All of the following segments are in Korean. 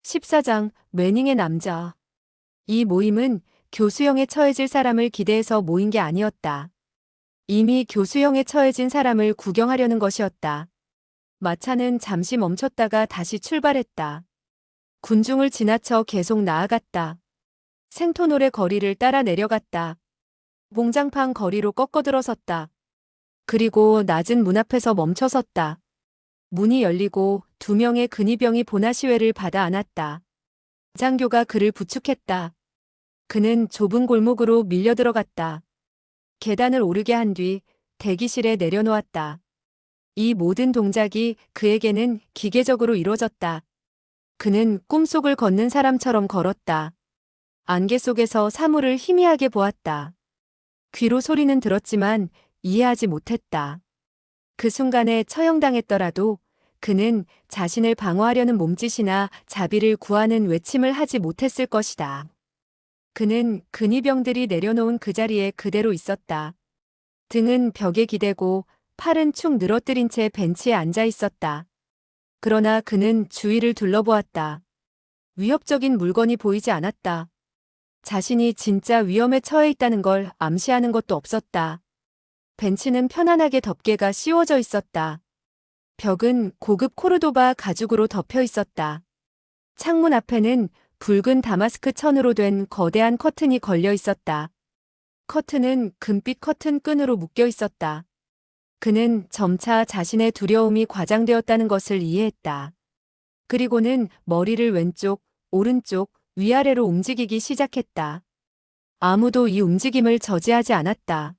14장 매닝의 남자. 이 모임은 교수형에 처해질 사람을 기대해서 모인 게 아니었다. 이미 교수형에 처해진 사람을 구경하려는 것이었다. 마차는 잠시 멈췄다가 다시 출발했다. 군중을 지나쳐 계속 나아갔다. 생토노래 거리를 따라 내려갔다. 봉장판 거리로 꺾어들어섰다. 그리고 낮은 문 앞에서 멈춰섰다. 문이 열리고 두 명의 근위병이 보나시회를 받아 안았다. 장교가 그를 부축했다. 그는 좁은 골목으로 밀려 들어갔다. 계단을 오르게 한 뒤 대기실에 내려놓았다. 이 모든 동작이 그에게는 기계적으로 이루어졌다. 그는 꿈속을 걷는 사람처럼 걸었다. 안개 속에서 사물을 희미하게 보았다. 귀로 소리는 들었지만 이해하지 못했다. 그 순간에 처형당했더라도 그는 자신을 방어하려는 몸짓이나 자비를 구하는 외침을 하지 못했을 것이다. 그는 근위병들이 내려놓은 그 자리에 그대로 있었다. 등은 벽에 기대고 팔은 축 늘어뜨린 채 벤치에 앉아 있었다. 그러나 그는 주위를 둘러보았다. 위협적인 물건이 보이지 않았다. 자신이 진짜 위험에 처해 있다는 걸 암시하는 것도 없었다. 벤치는 편안하게 덮개가 씌워져 있었다. 벽은 고급 코르도바 가죽으로 덮여 있었다. 창문 앞에는 붉은 다마스크 천으로 된 거대한 커튼이 걸려 있었다. 커튼은 금빛 커튼 끈으로 묶여 있었다. 그는 점차 자신의 두려움이 과장되었다는 것을 이해했다. 그리고는 머리를 왼쪽, 오른쪽, 위아래로 움직이기 시작했다. 아무도 이 움직임을 저지하지 않았다.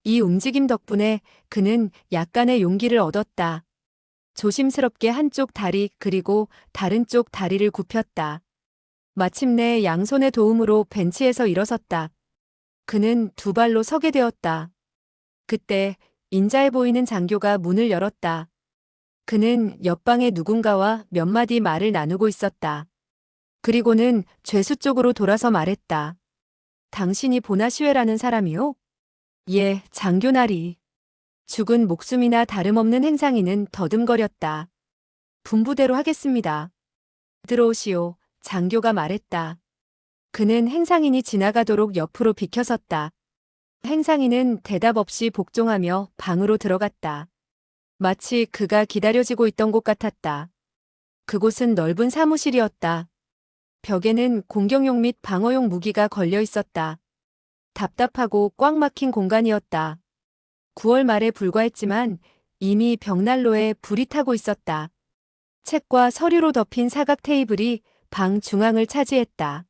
이 움직임 덕분에 그는 약간의 용기를 얻었다. 조심스럽게 한쪽 다리 그리고 다른 쪽 다리를 굽혔다. 마침내 양손의 도움으로 벤치에서 일어섰다. 그는 두 발로 서게 되었다. 그때 인자해 보이는 장교가 문을 열었다. 그는 옆방의 누군가와 몇 마디 말을 나누고 있었다. 그리고는 죄수 쪽으로 돌아서 말했다. 당신이 보나시웨라는 사람이요? 예, 장교나리. 죽은 목숨이나 다름없는 행상이는 더듬거렸다. 분부대로 하겠습니다. 들어오시오, 장교가 말했다. 그는 행상인이 지나가도록 옆으로 비켜섰다. 행상인은 대답 없이 복종하며 방으로 들어갔다. 마치 그가 기다려지고 있던 곳 같았다. 그곳은 넓은 사무실이었다. 벽에는 공격용 및 방어용 무기가 걸려 있었다. 답답하고 꽉 막힌 공간이었다. 9월 말에 불과했지만 이미 벽난로에 불이 타고 있었다. 책과 서류로 덮인 사각 테이블이 방 중앙을 차지했다.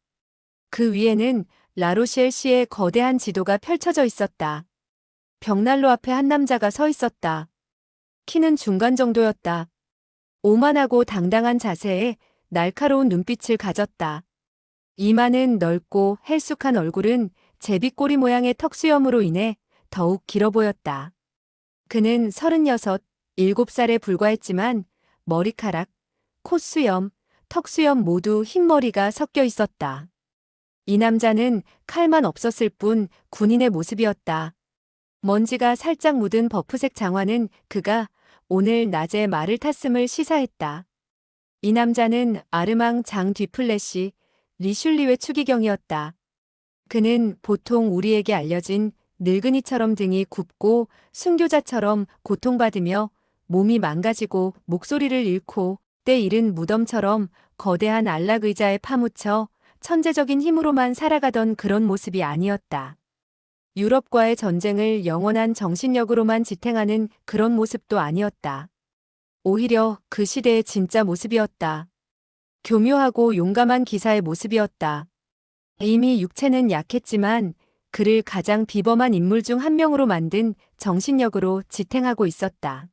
그 위에는 라로시엘 시의 거대한 지도가 펼쳐져 있었다. 벽난로 앞에 한 남자가 서 있었다. 키는 중간 정도였다. 오만하고 당당한 자세에 날카로운 눈빛을 가졌다. 이마는 넓고 헬쑥한 얼굴은 제비꼬리 모양의 턱수염으로 인해 더욱 길어 보였다. 그는 36, 7살에 불과했지만 머리카락, 콧수염, 턱수염 모두 흰머리가 섞여 있었다. 이 남자는 칼만 없었을 뿐 군인의 모습이었다. 먼지가 살짝 묻은 버프색 장화는 그가 오늘 낮에 말을 탔음을 시사했다. 이 남자는 아르망 장 뒤플래시 리슐리웨 추기경이었다. 그는 보통 우리에게 알려진 늙은이처럼 등이 굽고 순교자처럼 고통받으며 몸이 망가지고 목소리를 잃고 때 잃은 무덤처럼 거대한 안락 의자에 파묻혀 천재적인 힘으로만 살아가던 그런 모습이 아니었다. 유럽과의 전쟁을 영원한 정신력으로만 지탱하는 그런 모습도 아니었다. 오히려 그 시대의 진짜 모습이었다. 교묘하고 용감한 기사의 모습이었다. 이미 육체는 약했지만 그를 가장 비범한 인물 중 한 명으로 만든 정신력으로 지탱하고 있었다.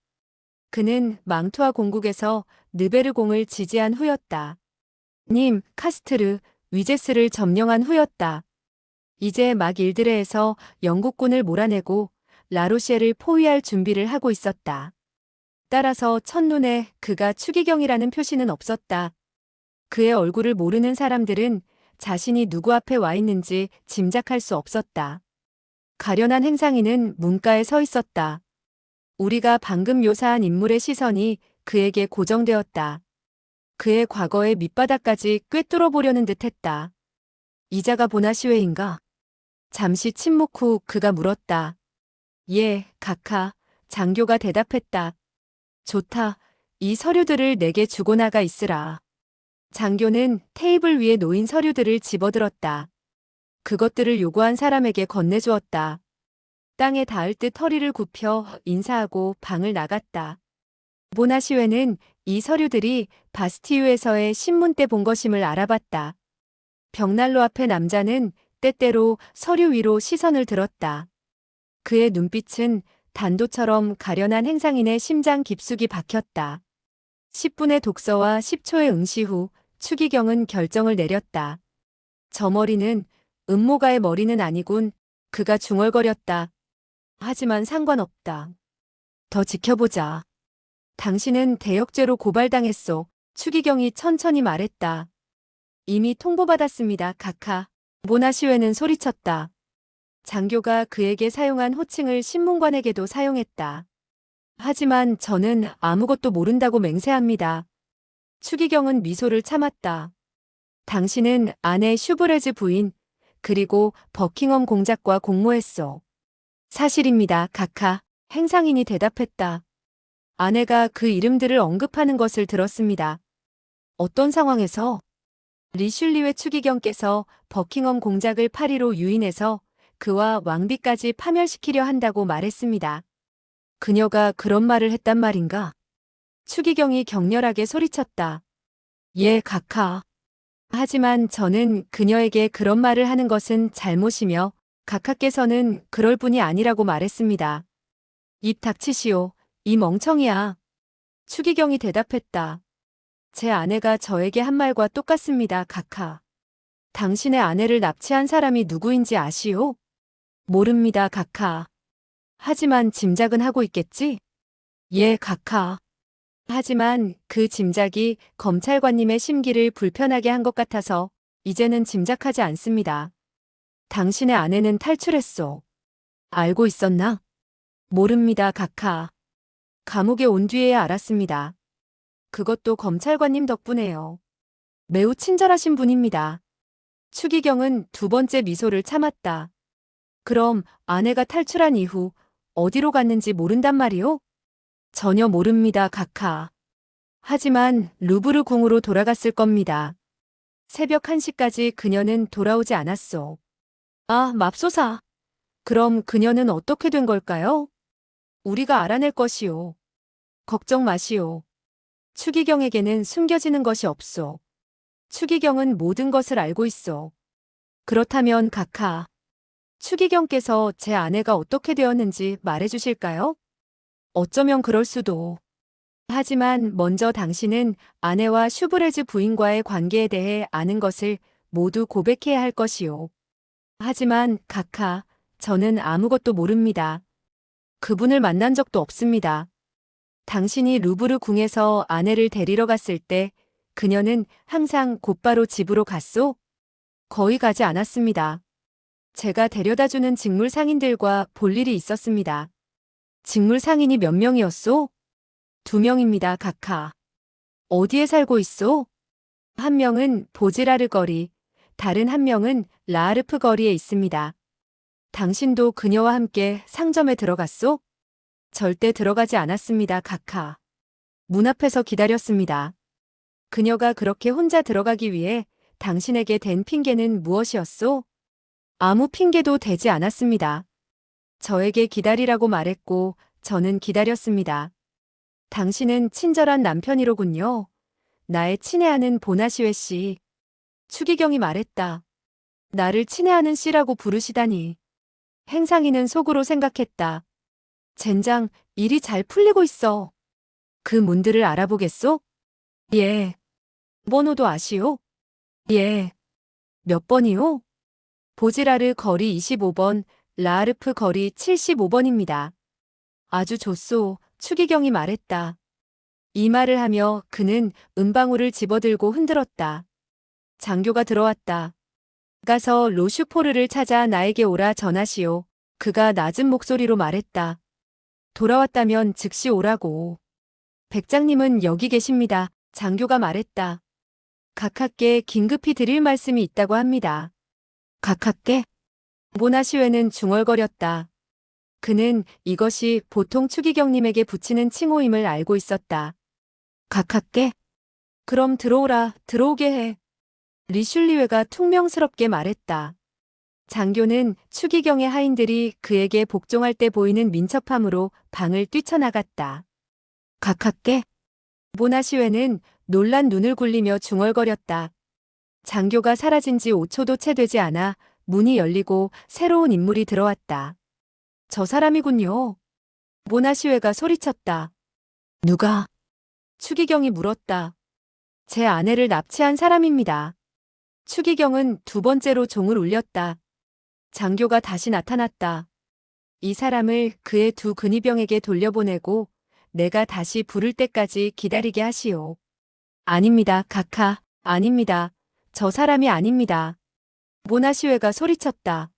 그는 망투와 공국에서 느베르공을 지지한 후였다. 님, 카스트르, 위제스를 점령한 후였다. 이제 막 일드레에서 영국군을 몰아내고 라로시엘을 포위할 준비를 하고 있었다. 따라서 첫눈에 그가 추기경이라는 표시는 없었다. 그의 얼굴을 모르는 사람들은 자신이 누구 앞에 와 있는지 짐작할 수 없었다. 가련한 행상이는 문가에 서 있었다. 우리가 방금 묘사한 인물의 시선이 그에게 고정되었다. 그의 과거의 밑바닥까지 꿰뚫어 보려는 듯했다. 이자가 보나시웨인가? 잠시 침묵 후 그가 물었다. 예, 각하. 장교가 대답했다. 좋다. 이 서류들을 내게 주고 나가 있으라. 장교는 테이블 위에 놓인 서류들을 집어들었다. 그것들을 요구한 사람에게 건네주었다. 땅에 닿을 듯 허리를 굽혀 인사하고 방을 나갔다. 보나시웨는 이 서류들이 바스티유에서의 신문 때 본 것임을 알아봤다. 벽난로 앞에 남자는 때때로 서류 위로 시선을 들었다. 그의 눈빛은 단도처럼 가련한 행상인의 심장 깊숙이 박혔다. 10분의 독서와 10초의 응시 후 추기경은 결정을 내렸다. 저 머리는 음모가의 머리는 아니군. 그가 중얼거렸다. 하지만 상관없다. 더 지켜보자. 당신은 대역죄로 고발당했소. 추기경이 천천히 말했다. 이미 통보받았습니다, 각하. 보나시웨는 소리쳤다. 장교가 그에게 사용한 호칭을 신문관에게도 사용했다. 하지만 저는 아무것도 모른다고 맹세합니다. 추기경은 미소를 참았다. 당신은 아내 슈브레즈 부인, 그리고 버킹엄 공작과 공모했소. 사실입니다, 각하. 행상인이 대답했다. 아내가 그 이름들을 언급하는 것을 들었습니다. 어떤 상황에서? 리슐리웨 추기경께서 버킹엄 공작을 파리로 유인해서 그와 왕비까지 파멸시키려 한다고 말했습니다. 그녀가 그런 말을 했단 말인가? 추기경이 격렬하게 소리쳤다. 예, 각하. 하지만 저는 그녀에게 그런 말을 하는 것은 잘못이며 각하께서는 그럴 분이 아니라고 말했습니다. 입 닥치시오. 이 멍청이야. 추기경이 대답했다. 제 아내가 저에게 한 말과 똑같습니다, 각하. 당신의 아내를 납치한 사람이 누구인지 아시오? 모릅니다, 각하. 하지만 짐작은 하고 있겠지? 예, 각하. 하지만 그 짐작이 검찰관님의 심기를 불편하게 한 것 같아서 이제는 짐작하지 않습니다. 당신의 아내는 탈출했소. 알고 있었나? 모릅니다, 각하. 감옥에 온 뒤에야 알았습니다. 그것도 검찰관님 덕분에요. 매우 친절하신 분입니다. 추기경은 두 번째 미소를 참았다. 그럼 아내가 탈출한 이후 어디로 갔는지 모른단 말이오? 전혀 모릅니다, 각하. 하지만 루브르 궁으로 돌아갔을 겁니다. 새벽 1시까지 그녀는 돌아오지 않았소. 아, 맙소사. 그럼 그녀는 어떻게 된 걸까요? 우리가 알아낼 것이오. 걱정 마시오. 추기경에게는 숨겨지는 것이 없소. 추기경은 모든 것을 알고 있어. 그렇다면 각하, 추기경께서 제 아내가 어떻게 되었는지 말해주실까요? 어쩌면 그럴 수도. 하지만 먼저 당신은 아내와 슈브레즈 부인과의 관계에 대해 아는 것을 모두 고백해야 할 것이오. 하지만 각하, 저는 아무것도 모릅니다. 그분을 만난 적도 없습니다. 당신이 루브르 궁에서 아내를 데리러 갔을 때 그녀는 항상 곧바로 집으로 갔소? 거의 가지 않았습니다. 제가 데려다주는 직물 상인들과 볼 일이 있었습니다. 직물 상인이 몇 명이었소? 2명입니다, 각하. 어디에 살고 있소? 한 명은 보지라르 거리, 다른 한 명은 라아르프 거리에 있습니다. 당신도 그녀와 함께 상점에 들어갔소? 절대 들어가지 않았습니다, 각하. 문 앞에서 기다렸습니다. 그녀가 그렇게 혼자 들어가기 위해 당신에게 댄 핑계는 무엇이었소? 아무 핑계도 대지 않았습니다. 저에게 기다리라고 말했고 저는 기다렸습니다. 당신은 친절한 남편이로군요. 나의 친애하는 보나시웨 씨. 추기경이 말했다. 나를 친애하는 씨라고 부르시다니. 행상이는 속으로 생각했다. 젠장, 일이 잘 풀리고 있어. 그 문들을 알아보겠소? 예. 번호도 아시오? 예. 몇 번이요? 보지라르 거리 25번, 라아르프 거리 75번입니다. 아주 좋소, 추기경이 말했다. 이 말을 하며 그는 은방울을 집어들고 흔들었다. 장교가 들어왔다. 가서 로슈포르를 찾아 나에게 오라 전하시오. 그가 낮은 목소리로 말했다. 돌아왔다면 즉시 오라고. 백장님은 여기 계십니다. 장교가 말했다. 각하께 긴급히 드릴 말씀이 있다고 합니다. 각하께? 모나시웨는 중얼거렸다. 그는 이것이 보통 추기경님에게 붙이는 칭호임을 알고 있었다. 각하께? 그럼 들어오라, 들어오게 해. 리슐리웨가 퉁명스럽게 말했다. 장교는 추기경의 하인들이 그에게 복종할 때 보이는 민첩함으로 방을 뛰쳐나갔다. 각하께? 모나시웨는 놀란 눈을 굴리며 중얼거렸다. 장교가 사라진 지 5초도 채 되지 않아 문이 열리고 새로운 인물이 들어왔다. 저 사람이군요. 모나시웨가 소리쳤다. 누가? 추기경이 물었다. 제 아내를 납치한 사람입니다. 추기경은 두 번째로 종을 울렸다. 장교가 다시 나타났다. 이 사람을 그의 두 근위병에게 돌려보내고 내가 다시 부를 때까지 기다리게 하시오. 아닙니다, 각하. 아닙니다. 저 사람이 아닙니다. 모나시웨가 소리쳤다.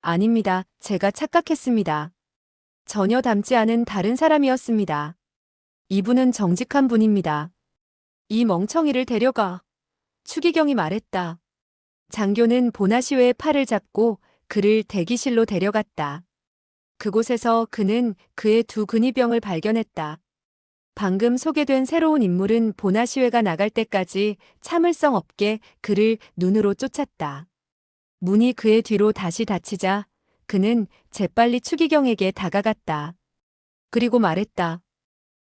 아닙니다. 제가 착각했습니다. 전혀 닮지 않은 다른 사람이었습니다. 이분은 정직한 분입니다. 이 멍청이를 데려가. 추기경이 말했다. 장교는 보나시웨의 팔을 잡고 그를 대기실로 데려갔다. 그곳에서 그는 그의 두 근위병을 발견했다. 방금 소개된 새로운 인물은 보나시웨가 나갈 때까지 참을성 없게 그를 눈으로 쫓았다. 문이 그의 뒤로 다시 닫히자 그는 재빨리 추기경에게 다가갔다. 그리고 말했다.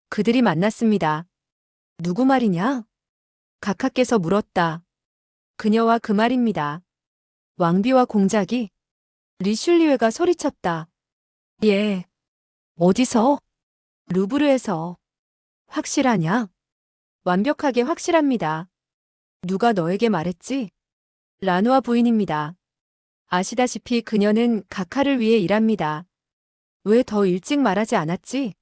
그들이 만났습니다. 누구 말이냐? 각하께서 물었다. 그녀와 그 말입니다. 왕비와 공작이? 리슐리웨가 소리쳤다. 예. 어디서? 루브르에서. 확실하냐? 완벽하게 확실합니다. 누가 너에게 말했지? 라누아 부인입니다. 아시다시피 그녀는 각하를 위해 일합니다. 왜 더 일찍 말하지 않았지?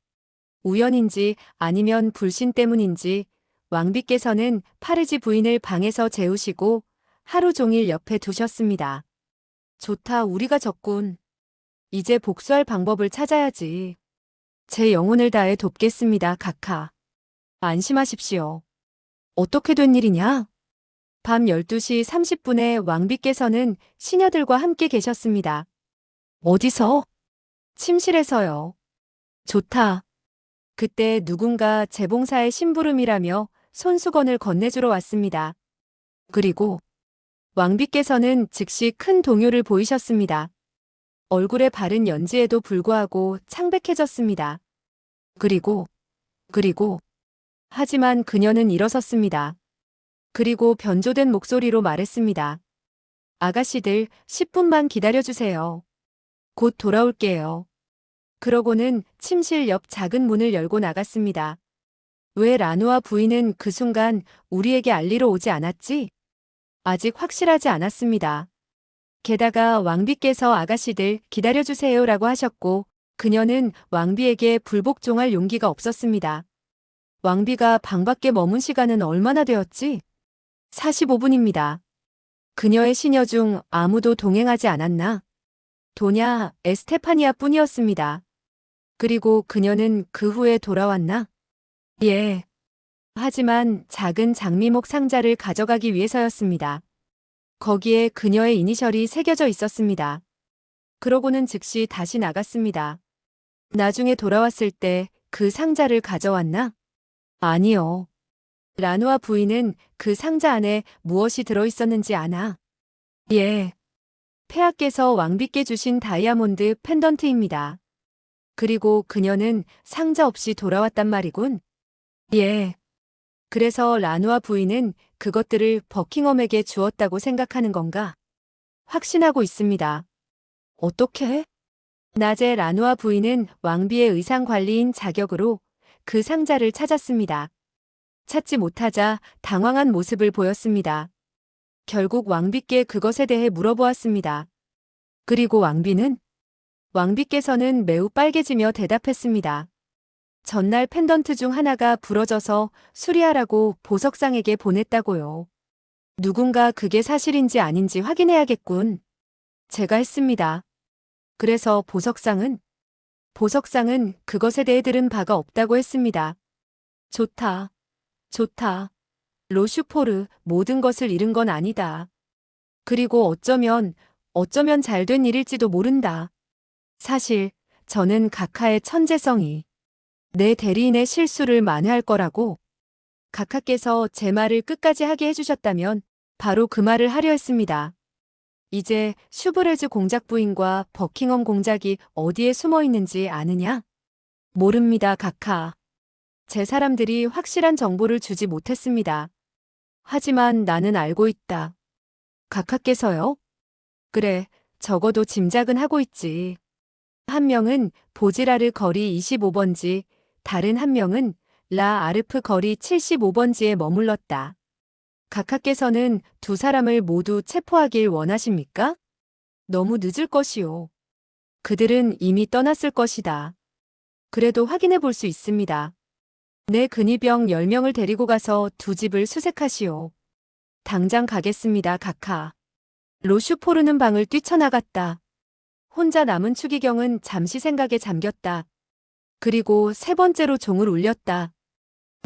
우연인지 아니면 불신 때문인지 왕비께서는 파르지 부인을 방에서 재우시고 하루 종일 옆에 두셨습니다. 좋다, 우리가 적군. 이제 복수할 방법을 찾아야지. 제 영혼을 다해 돕겠습니다, 각하. 안심하십시오. 어떻게 된 일이냐? 밤 12시 30분에 왕비께서는 시녀들과 함께 계셨습니다. 어디서? 침실에서요. 좋다. 그때 누군가 재봉사의 심부름이라며 손수건을 건네주러 왔습니다. 그리고 왕비께서는 즉시 큰 동요를 보이셨습니다. 얼굴에 바른 연지에도 불구하고 창백해졌습니다. 그리고 하지만 그녀는 일어섰습니다. 그리고 변조된 목소리로 말했습니다. 아가씨들 10분만 기다려주세요. 곧 돌아올게요. 그러고는 침실 옆 작은 문을 열고 나갔습니다. 왜 라누아 부인은 그 순간 우리에게 알리러 오지 않았지? 아직 확실하지 않았습니다. 게다가 왕비께서 아가씨들 기다려주세요라고 하셨고 그녀는 왕비에게 불복종할 용기가 없었습니다. 왕비가 방 밖에 머문 시간은 얼마나 되었지? 45분입니다. 그녀의 시녀 중 아무도 동행하지 않았나? 도냐, 에스테파니아 뿐이었습니다. 그리고 그녀는 그 후에 돌아왔나? 예. 하지만 작은 장미목 상자를 가져가기 위해서였습니다. 거기에 그녀의 이니셜이 새겨져 있었습니다. 그러고는 즉시 다시 나갔습니다. 나중에 돌아왔을 때 그 상자를 가져왔나? 아니요. 라누아 부인은 그 상자 안에 무엇이 들어있었는지 아나? 예. 폐하께서 왕비께 주신 다이아몬드 펜던트입니다. 그리고 그녀는 상자 없이 돌아왔단 말이군. 예. 그래서 라누아 부인은 그것들을 버킹엄에게 주었다고 생각하는 건가? 확신하고 있습니다. 어떻게? 낮에 라누아 부인은 왕비의 의상 관리인 자격으로 그 상자를 찾았습니다. 찾지 못하자 당황한 모습을 보였습니다. 결국 왕비께 그것에 대해 물어보았습니다. 그리고 왕비께서는 매우 빨개지며 대답했습니다. 전날 펜던트 중 하나가 부러져서 수리하라고 보석상에게 보냈다고요. 누군가 그게 사실인지 아닌지 확인해야겠군. 제가 했습니다. 그래서 보석상은 그것에 대해 들은 바가 없다고 했습니다. 좋다. 좋다. 로슈포르, 모든 것을 잃은 건 아니다. 그리고 어쩌면 잘 된 일일지도 모른다. 사실, 저는 각하의 천재성이 내 대리인의 실수를 만회할 거라고 각하께서 제 말을 끝까지 하게 해주셨다면 바로 그 말을 하려 했습니다. 이제 슈브레즈 공작 부인과 버킹엄 공작이 어디에 숨어 있는지 아느냐? 모릅니다, 각하. 제 사람들이 확실한 정보를 주지 못했습니다. 하지만 나는 알고 있다. 각하께서요? 그래, 적어도 짐작은 하고 있지. 한 명은 보지라르 거리 25번지, 다른 한 명은 라 아르프 거리 75번지에 머물렀다. 각하께서는 두 사람을 모두 체포하길 원하십니까? 너무 늦을 것이오. 그들은 이미 떠났을 것이다. 그래도 확인해 볼 수 있습니다. 내 근위병 10명을 데리고 가서 두 집을 수색하시오. 당장 가겠습니다, 각하. 로슈포르는 방을 뛰쳐나갔다. 혼자 남은 추기경은 잠시 생각에 잠겼다. 그리고 세 번째로 종을 울렸다.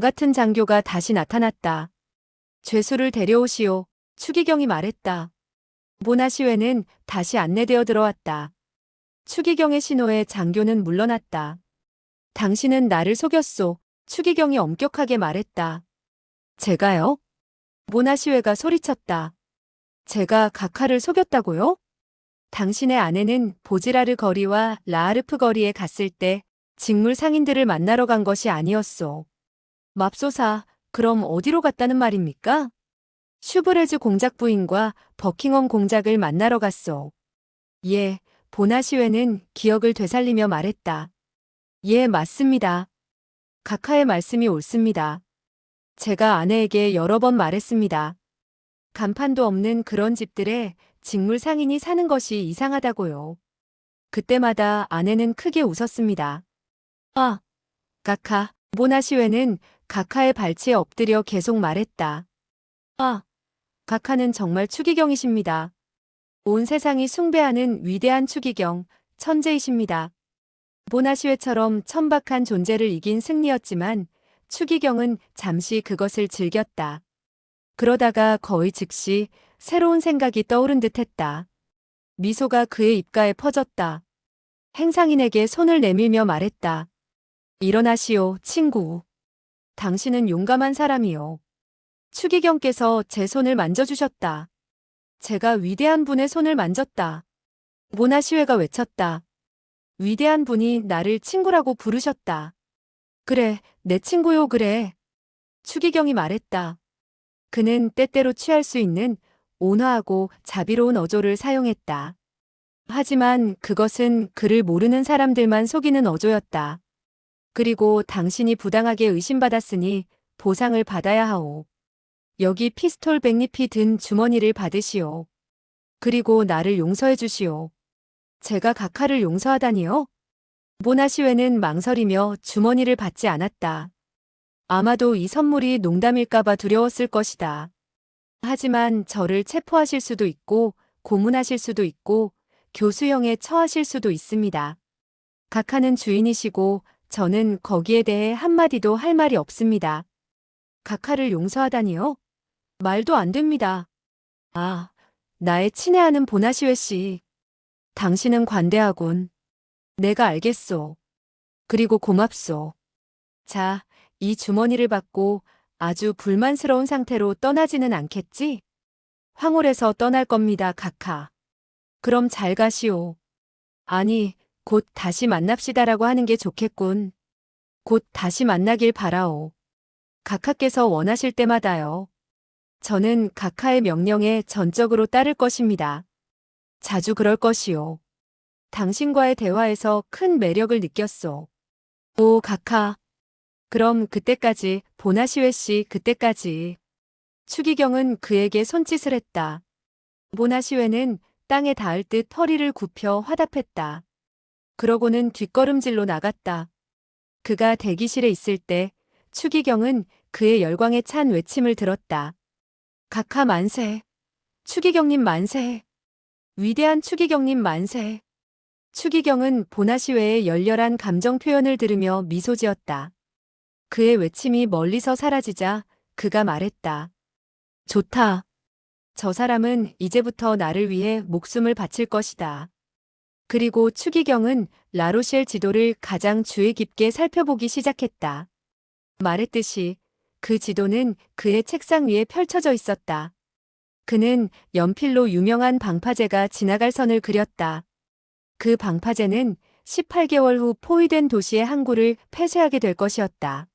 같은 장교가 다시 나타났다. 죄수를 데려오시오. 추기경이 말했다. 모나시웨는 다시 안내되어 들어왔다. 추기경의 신호에 장교는 물러났다. 당신은 나를 속였소. 추기경이 엄격하게 말했다. 제가요? 모나시웨가 소리쳤다. 제가 각하를 속였다고요? 당신의 아내는 보지라르 거리와 라아르프 거리에 갔을 때 직물 상인들을 만나러 간 것이 아니었소. 맙소사, 그럼 어디로 갔다는 말입니까? 슈브레즈 공작 부인과 버킹엄 공작을 만나러 갔소. 예, 보나시웨는 기억을 되살리며 말했다. 예, 맞습니다. 각하의 말씀이 옳습니다. 제가 아내에게 여러 번 말했습니다. 간판도 없는 그런 집들에 직물 상인이 사는 것이 이상하다고요. 그때마다 아내는 크게 웃었습니다. 아, 각하, 모나시웨는 각하의 발치에 엎드려 계속 말했다. 아, 각하는 정말 추기경이십니다. 온 세상이 숭배하는 위대한 추기경, 천재이십니다. 모나시웨처럼 천박한 존재를 이긴 승리였지만 추기경은 잠시 그것을 즐겼다. 그러다가 거의 즉시 새로운 생각이 떠오른 듯 했다. 미소가 그의 입가에 퍼졌다. 행상인에게 손을 내밀며 말했다. 일어나시오, 친구. 당신은 용감한 사람이요. 추기경께서 제 손을 만져주셨다. 제가 위대한 분의 손을 만졌다. 모나시웨가 외쳤다. 위대한 분이 나를 친구라고 부르셨다. 그래, 내 친구요, 그래. 추기경이 말했다. 그는 때때로 취할 수 있는 온화하고 자비로운 어조를 사용했다. 하지만 그것은 그를 모르는 사람들만 속이는 어조였다. 그리고 당신이 부당하게 의심받았으니 보상을 받아야 하오. 여기 피스톨 100립이 든 주머니를 받으시오. 그리고 나를 용서해 주시오. 제가 각하를 용서하다니요? 모나시웨는 망설이며 주머니를 받지 않았다. 아마도 이 선물이 농담일까봐 두려웠을 것이다. 하지만 저를 체포하실 수도 있고 고문하실 수도 있고 교수형에 처하실 수도 있습니다. 각하는 주인이시고 저는 거기에 대해 한마디도 할 말이 없습니다. 각하를 용서하다니요? 말도 안 됩니다. 아, 나의 친애하는 보나시웨 씨. 당신은 관대하군. 내가 알겠소. 그리고 고맙소. 자, 이 주머니를 받고 아주 불만스러운 상태로 떠나지는 않겠지? 황홀해서 떠날 겁니다, 각하. 그럼 잘 가시오. 아니, 곧 다시 만납시다라고 하는 게 좋겠군. 곧 다시 만나길 바라오. 각하께서 원하실 때마다요. 저는 각하의 명령에 전적으로 따를 것입니다. 자주 그럴 것이오. 당신과의 대화에서 큰 매력을 느꼈소. 오, 각하. 그럼 그때까지, 보나시웨 씨, 그때까지. 추기경은 그에게 손짓을 했다. 보나시웨는 땅에 닿을 듯 허리를 굽혀 화답했다. 그러고는 뒷걸음질로 나갔다. 그가 대기실에 있을 때 추기경은 그의 열광에 찬 외침을 들었다. 각하 만세. 추기경님 만세. 위대한 추기경님 만세. 추기경은 보나시웨의 열렬한 감정 표현을 들으며 미소 지었다. 그의 외침이 멀리서 사라지자 그가 말했다. 좋다. 저 사람은 이제부터 나를 위해 목숨을 바칠 것이다. 그리고 추기경은 라로셸 지도를 가장 주의 깊게 살펴보기 시작했다. 말했듯이 그 지도는 그의 책상 위에 펼쳐져 있었다. 그는 연필로 유명한 방파제가 지나갈 선을 그렸다. 그 방파제는 18개월 후 포위된 도시의 항구를 폐쇄하게 될 것이었다.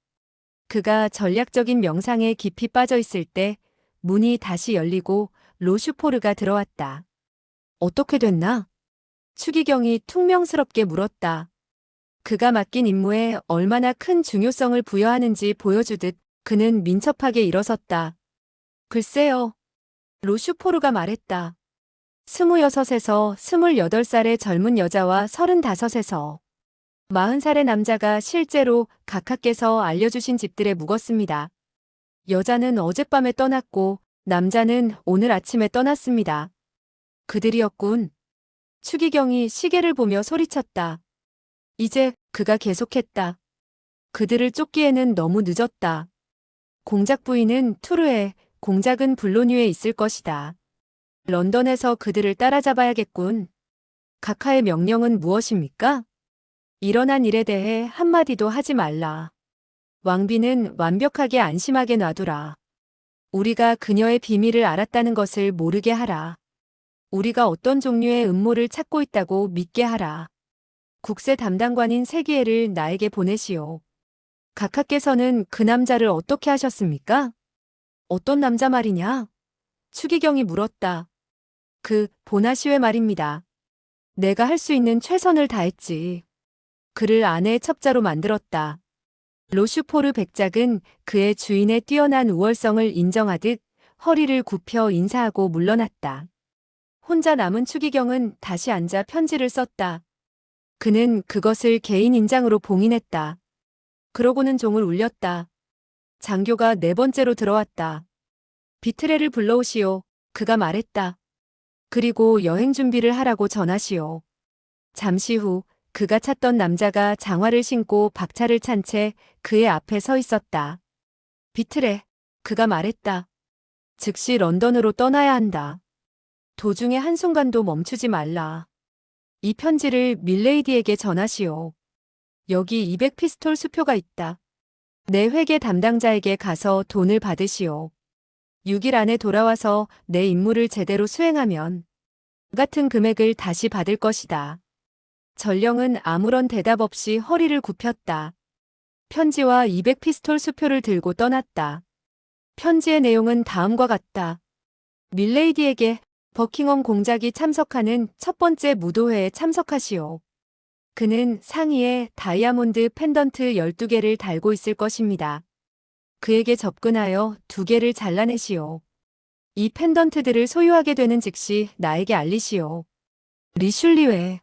그가 전략적인 명상에 깊이 빠져 있을 때 문이 다시 열리고 로슈포르가 들어왔다. 어떻게 됐나? 추기경이 퉁명스럽게 물었다. 그가 맡긴 임무에 얼마나 큰 중요성을 부여하는지 보여주듯 그는 민첩하게 일어섰다. 글쎄요. 로슈포르가 말했다. 26에서 28살의 젊은 여자와 35에서 40살의 남자가 실제로 각하께서 알려주신 집들에 묵었습니다. 여자는 어젯밤에 떠났고 남자는 오늘 아침에 떠났습니다. 그들이었군. 추기경이 시계를 보며 소리쳤다. 이제 그가 계속했다. 그들을 쫓기에는 너무 늦었다. 공작 부인은 투르에, 공작은 블로뉴에 있을 것이다. 런던에서 그들을 따라잡아야겠군. 각하의 명령은 무엇입니까? 일어난 일에 대해 한마디도 하지 말라. 왕비는 완벽하게 안심하게 놔두라. 우리가 그녀의 비밀을 알았다는 것을 모르게 하라. 우리가 어떤 종류의 음모를 찾고 있다고 믿게 하라. 국세 담당관인 세기엘을 나에게 보내시오. 각하께서는 그 남자를 어떻게 하셨습니까? 어떤 남자 말이냐? 추기경이 물었다. 그 보나시웨 말입니다. 내가 할 수 있는 최선을 다했지. 그를 아내의 첩자로 만들었다. 로슈포르 백작은 그의 주인의 뛰어난 우월성을 인정하듯 허리를 굽혀 인사하고 물러났다. 혼자 남은 추기경은 다시 앉아 편지를 썼다. 그는 그것을 개인 인장으로 봉인했다. 그러고는 종을 울렸다. 장교가 4번째로 들어왔다. 비트레를 불러오시오. 그가 말했다. 그리고 여행 준비를 하라고 전하시오. 잠시 후 그가 찾던 남자가 장화를 신고 박차를 찬 채 그의 앞에 서 있었다. 비트레, 그가 말했다. 즉시 런던으로 떠나야 한다. 도중에 한순간도 멈추지 말라. 이 편지를 밀레이디에게 전하시오. 여기 200피스톨 수표가 있다. 내 회계 담당자에게 가서 돈을 받으시오. 6일 안에 돌아와서 내 임무를 제대로 수행하면 같은 금액을 다시 받을 것이다. 전령은 아무런 대답 없이 허리를 굽혔다. 편지와 200피스톨 수표를 들고 떠났다. 편지의 내용은 다음과 같다. 밀레이디에게 버킹엄 공작이 참석하는 첫 번째 무도회에 참석하시오. 그는 상의에 다이아몬드 펜던트 12개를 달고 있을 것입니다. 그에게 접근하여 2개를 잘라내시오. 이 펜던트들을 소유하게 되는 즉시 나에게 알리시오. 리슐리웨